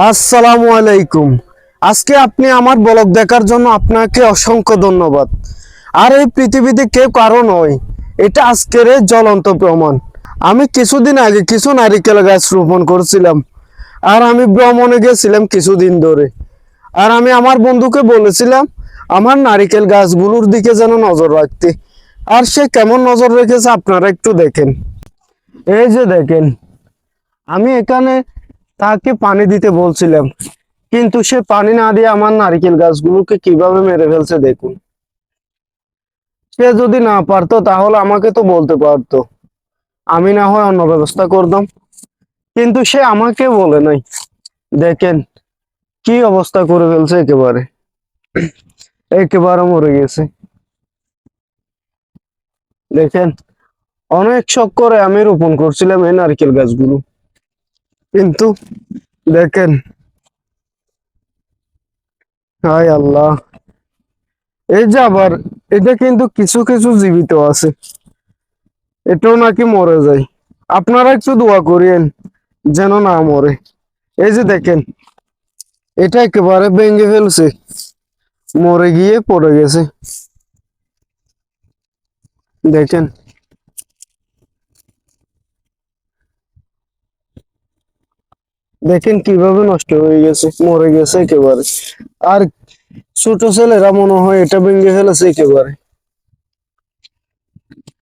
আসসালামু আলাইকুম। আজকে আপনি আমার ব্লগ দেখার জন্য আপনাকে অসংখ্য ধন্যবাদ। আর এই পৃথিবীতে কেউ কারো নয়, এটা আজকের এই জ্বলন্ত প্রমাণ। আমি কিছুদিন আগে কিছু নারিকেল গাছ রোপণ করছিলাম, আর আমি ভ্রমণে গেছিলাম কিছুদিন ধরে। আর আমি আমার বন্ধুকে বলেছিলাম আমার নারিকেল গাছগুলোর দিকে যেন নজর রাখতে। আর সে কেমন নজর রেখেছে আপনারা একটু দেখেন। এই যে দেখেন, আমি এখানে তাকে পানি দিতে বলছিলাম, কিন্তু সে পানি না দিয়ে আমার নারকেল গাছগুলোকে কিভাবে মেরে ফেলছে দেখুন। সে যদি না পারতো তাহলে আমাকে তো বলতে পারতো, আমি না হয় অন্য ব্যবস্থা করতাম। কিন্তু সে আমাকে বলে নাই। দেখেন কি অবস্থা করে ফেলছে, একেবারে একেবারে মরে গেছে। দেখেন, অনেক শখ করে আমি রোপণ করছিলাম এই নারকেল গাছগুলো, কিন্তু দেখেন, হায় আল্লাহ। এই যে আবার, এটা কিন্তু কিছু কিছু জীবিত আছে, এটাও নাকি মরে যায়। আপনারা একটু দোয়া করিয়েন যেন না মরে। এই যে দেখেন, এটা একেবারে ভেঙে ফেলছে, মরে গিয়ে পড়ে গেছে। দেখেন, দেখেন কিভাবে নষ্ট হয়ে গেছে, মরে গেছে একেবারে। আর ছোট ছেলেরা মনে হয় এটা ভেঙে ফেলেছে একেবারে।